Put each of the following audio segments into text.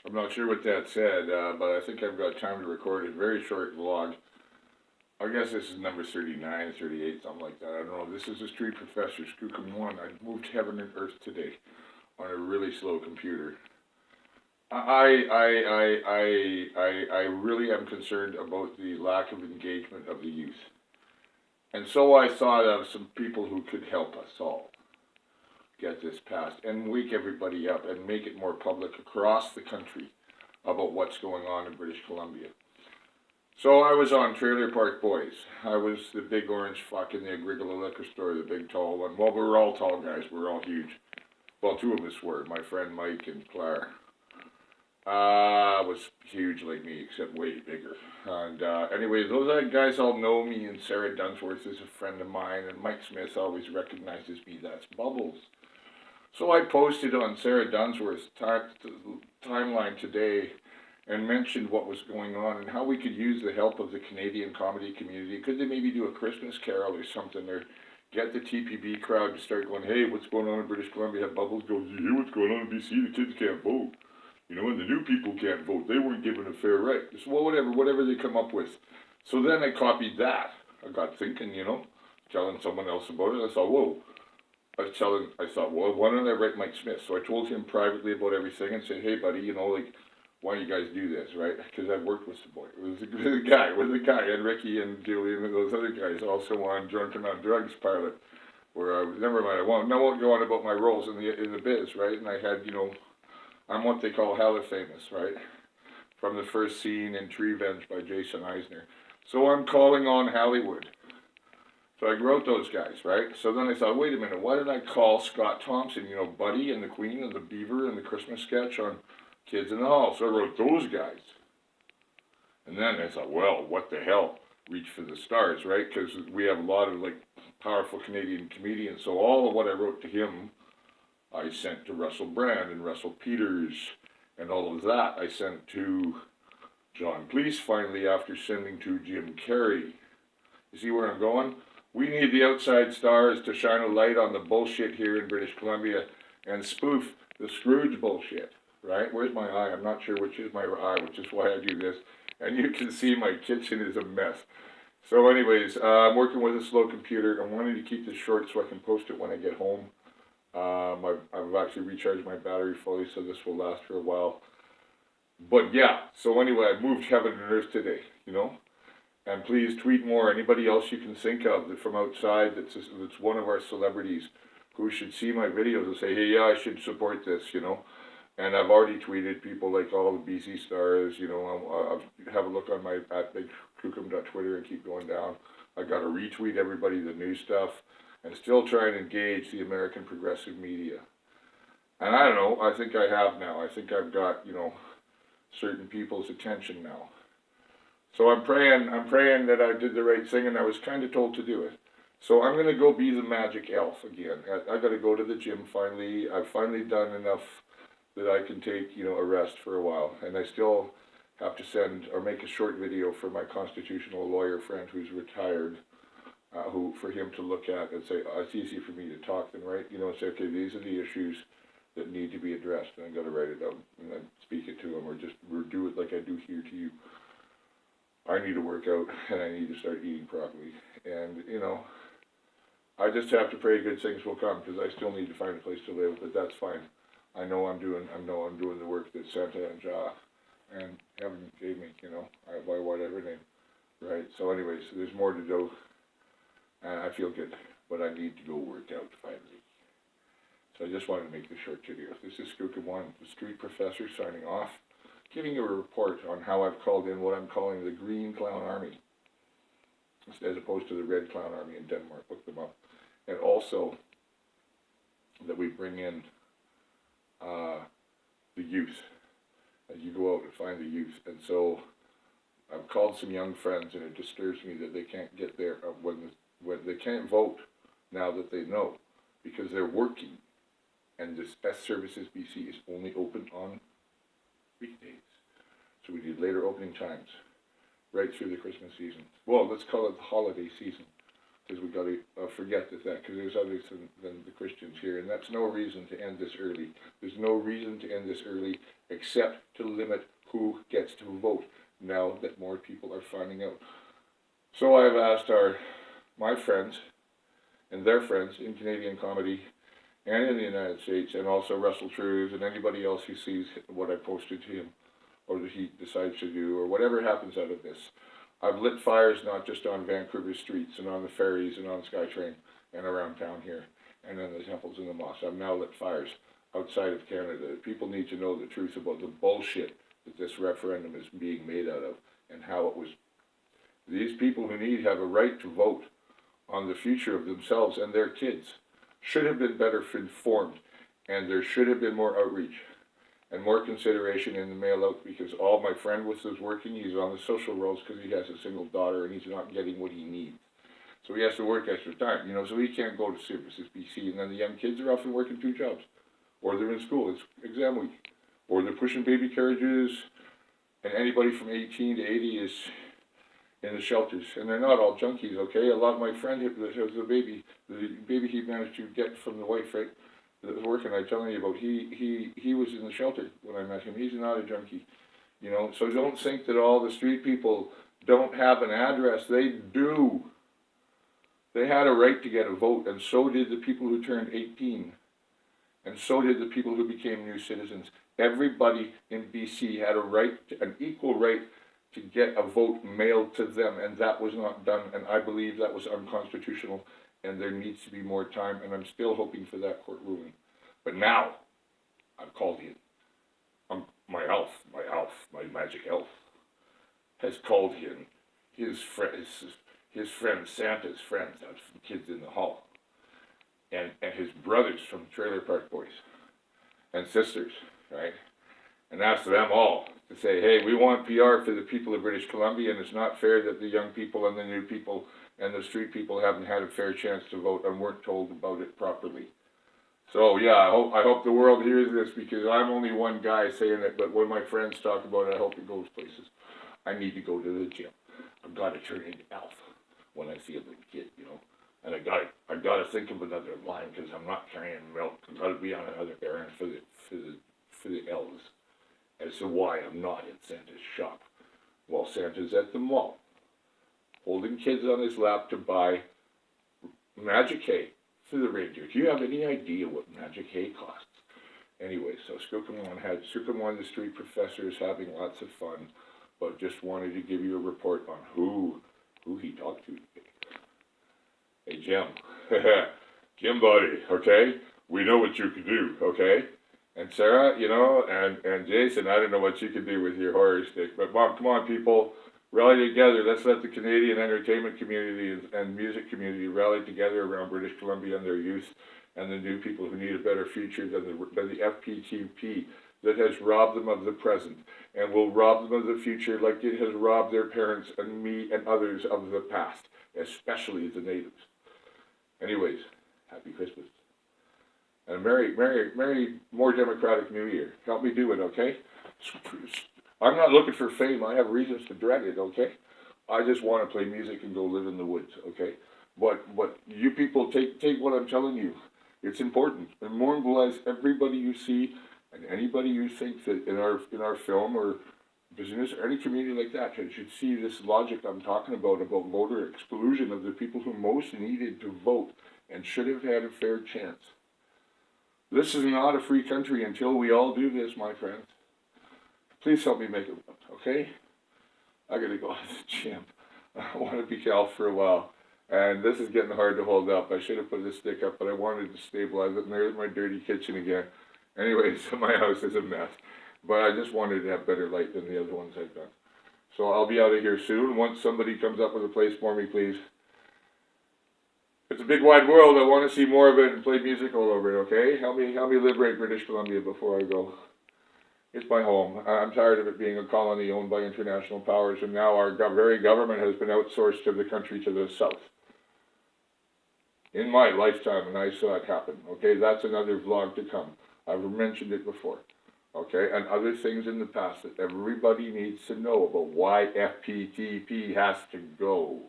I'm not sure what that said, but I think I've got time to record a very short vlog. I guess this is number 39, 38, something like that. I don't know. This is the street professor, Skookum1. I moved heaven and earth today on a really slow computer. I really am concerned about the lack of engagement of the youth. And so I thought of some people who could help us all get this passed and wake everybody up and make it more public across the country about what's going on in British Columbia. So I was on Trailer Park Boys. I was the big orange fuck in the Agricola liquor store, the big tall one. Well, we were all tall guys. We were all huge. Well, two of us were, my friend Mike and Claire. Was huge like me, except way bigger. And anyway, those guys all know me, and Sarah Dunsworth is a friend of mine, and Mike Smith always recognizes me. That's Bubbles. So I posted on Sarah Dunsworth's timeline today and mentioned what was going on and how we could use the help of the Canadian comedy community. Could they maybe do a Christmas carol or something, or get the TPB crowd to start going, hey, what's going on in British Columbia? Have Bubbles go, you hear what's going on in BC? The kids can't vote. You know, and the new people can't vote. They weren't given a fair right. So, well, whatever they come up with. So then I copied that. I got thinking, you know, telling someone else about it. I thought, whoa. I thought, well, why don't I write Mike Smith? So I told him privately about everything and said, hey, buddy, you know, like, why don't you guys do this, right? Because I've worked with the boy. It was the guy, and Ricky and Julian and those other guys also on Drunken on Drugs pilot, where never mind, I won't go on about my roles in the biz, right? And I had, you know, I'm what they call hella famous, right? From the first scene in Revenge by Jason Eisner. So I'm calling on Haliwood. So I wrote those guys, right? So then I thought, wait a minute, why did I call Scott Thompson, you know, Buddy and the Queen and the Beaver and the Christmas sketch on Kids in the Hall? So I wrote those guys. And then I thought, well, what the hell? Reach for the stars, right? Because we have a lot of, like, powerful Canadian comedians. So all of what I wrote to him, I sent to Russell Brand and Russell Peters, and all of that I sent to John Cleese finally after sending to Jim Carrey. You see where I'm going? We need the outside stars to shine a light on the bullshit here in British Columbia and spoof the Scrooge bullshit, right? Where's my eye? I'm not sure which is my eye, which is why I do this. And you can see my kitchen is a mess. So anyways, I'm working with a slow computer. I'm wanting to keep this short so I can post it when I get home. I've actually recharged my battery fully, so this will last for a while. But yeah, so anyway, I moved heaven and earth today, you know? And please tweet more. Anybody else you can think of that from outside that's one of our celebrities who should see my videos and say, hey, yeah, I should support this, you know? And I've already tweeted people like all the BC stars, you know. I'll have a look on my @bigskookum.twitter and keep going down. I got to retweet everybody the new stuff and still try and engage the American progressive media. And I don't know, I think I have now. I think I've got, you know, certain people's attention now. So I'm praying that I did the right thing, and I was kind of told to do it. So I'm going to go be the magic elf again. I got to go to the gym finally. I've finally done enough that I can take, you know, a rest for a while. And I still have to send or make a short video for my constitutional lawyer friend who's retired, for him to look at and say, oh, it's easy for me to talk than write. You know, say, okay, these are the issues that need to be addressed, and I got to write it out and then speak it to him, or do it like I do here to you. I need to work out, and I need to start eating properly. And, you know, I just have to pray good things will come, because I still need to find a place to live, but that's fine. I know I'm doing the work that Santa and Jah and heaven gave me, you know, by whatever name, right? So anyways, there's more to do, and I feel good, but I need to go work out finally. So I just wanted to make this short video. This is Skookum1, the street professor, signing off, giving you a report on how I've called in what I'm calling the Green Clown Army, as opposed to the Red Clown Army in Denmark. Look them up. And also that we bring in the youth, as you go out and find the youth. And so I've called some young friends, and it disturbs me that they can't get there when they can't vote now that they know, because they're working, and this Services BC is only open on weekdays. So we need later opening times right through the Christmas season. Well, let's call it the holiday season. because we got to forget that, because there's others than the Christians here, and that's no reason to end this early. There's no reason to end this early except to limit who gets to vote now that more people are finding out. So I've asked my friends and their friends in Canadian comedy and in the United States, and also Russell Trues and anybody else who sees what I posted to him, or that he decides to do, or whatever happens out of this. I've lit fires not just on Vancouver streets and on the ferries and on SkyTrain and around town here and in the temples and the mosques. I've now lit fires outside of Canada. People need to know the truth about the bullshit that this referendum is being made out of, and how it was. These people who have a right to vote on the future of themselves and their kids should have been better informed, and there should have been more outreach and more consideration in the mail out, because all my friend was working, he's on the social rolls because he has a single daughter and he's not getting what he needs. So he has to work extra time, so he can't go to Services BC, and then the young kids are often working 2 jobs. Or they're in school, it's exam week. Or they're pushing baby carriages, and anybody from 18 to 80 is in the shelters. And they're not all junkies, okay? A lot of my friend that has the baby he managed to get from the wife, right, that was working, I'm telling you about, he was in the shelter when I met him. He's not a junkie, So don't think that all the street people don't have an address. They do. They had a right to get a vote, and so did the people who turned 18. And so did the people who became new citizens. Everybody in BC had an equal right to get a vote mailed to them, and that was not done, and I believe that was unconstitutional, and there needs to be more time, and I'm still hoping for that court ruling. But now, I've called in. My magic elf, has called in his friend, Santa's friends, that's from Kids in the Hall, and his brothers from Trailer Park Boys, and sisters, right? And asked them all to say, hey, we want PR for the people of British Columbia, and it's not fair that the young people and the new people and the street people haven't had a fair chance to vote and weren't told about it properly. So yeah, I hope the world hears this, because I'm only one guy saying it, but when my friends talk about it, I hope it goes places. I need to go to the gym. I've got to turn into Alf when I see a little kid, And I got to think of another line, because I'm not carrying milk. I've got to be on another errand for the elves as to why I'm not in Santa's shop while Santa's at the mall, holding kids on his lap to buy magic hay for the reindeer. Do you have any idea what magic hay costs? Anyway, so Skookum1, the street professor, is having lots of fun, but just wanted to give you a report on who he talked to today. Hey, Jim. Jim, buddy, okay? We know what you can do, okay? And Sarah, and Jason, I don't know what you can do with your horror stick, but Mom, come on, people, rally together. Let's let the Canadian entertainment community and music community rally together around British Columbia and their youth and the new people who need a better future than the FPTP that has robbed them of the present and will rob them of the future like it has robbed their parents and me and others of the past, especially the natives. Anyways, happy Christmas. And a merry, more democratic New Year. Help me do it, okay? I'm not looking for fame. I have reasons to dread it, okay? I just want to play music and go live in the woods, okay? But you people, take what I'm telling you. It's important. And mobilize everybody you see and anybody you think that in our film or business or any community like that should see this logic I'm talking about voter exclusion of the people who most needed to vote and should have had a fair chance. This is not a free country until we all do this, my friends. Please help me make it, okay? I gotta go to the gym. I want to be Cal for a while. And this is getting hard to hold up. I should have put this stick up, but I wanted to stabilize it. And there's my dirty kitchen again. Anyways, my house is a mess. But I just wanted to have better light than the other ones I've done. So I'll be out of here soon. Once somebody comes up with a place for me, please. It's a big wide world. I want to see more of it and play music all over it, okay? Help me liberate British Columbia before I go. It's my home. I'm tired of it being a colony owned by international powers, and now our very government has been outsourced to the country to the south. In my lifetime, and I saw it happen, okay? That's another vlog to come. I've mentioned it before, okay? And other things in the past that everybody needs to know about why FPTP has to go.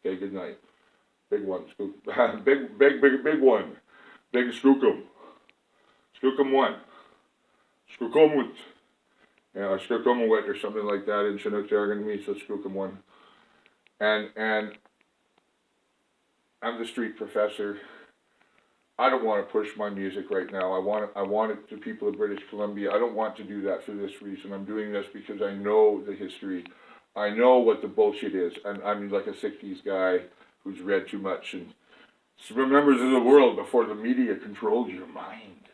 Okay, good night. Big one. Big one. Big Skookum. Skookum1. Skookum1. Yeah, Skookum1 or something like that in Chinook jargon means so Skookum1. And I'm the street professor. I don't want to push my music right now. I want it to people of British Columbia. I don't want to do that for this reason. I'm doing this because I know the history. I know what the bullshit is. And I'm like a 60s guy who's read too much and remembers of the world before the media controlled your mind.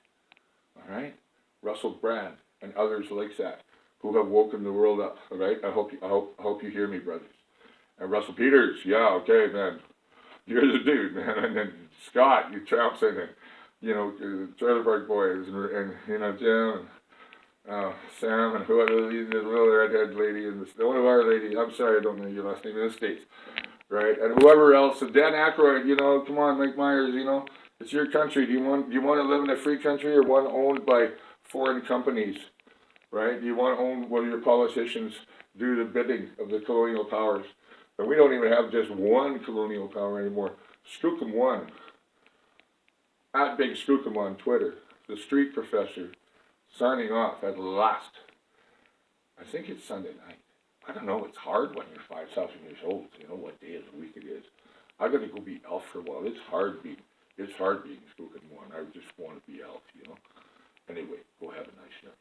All right? Russell Brand and others like that who have woken the world up. All right? I hope you hear me, brothers. And Russell Peters, yeah, okay, man. You're the dude, man. And then Scott, you Thompson, and the Trailer Park Boys, and Jim, and Sam, and who other the little redhead lady, and one of our ladies. I'm sorry, I don't know your last name in the States, right? And whoever else, and Dan Aykroyd. Come on, Mike Myers, it's your country. Do you want to live in a free country or one owned by foreign companies, right? Do you want to own where your politicians do the bidding of the colonial powers? And we don't even have just one colonial power anymore. Skookum1. At Big Skookum on Twitter. The street professor. Signing off at last. I think it's Sunday night. I don't know. It's hard when you're 5,000 years old. What day of the week it is. I got to go be elf for a while. It's hard being Skookum1. I just want to be elf, Anyway, go have a nice night.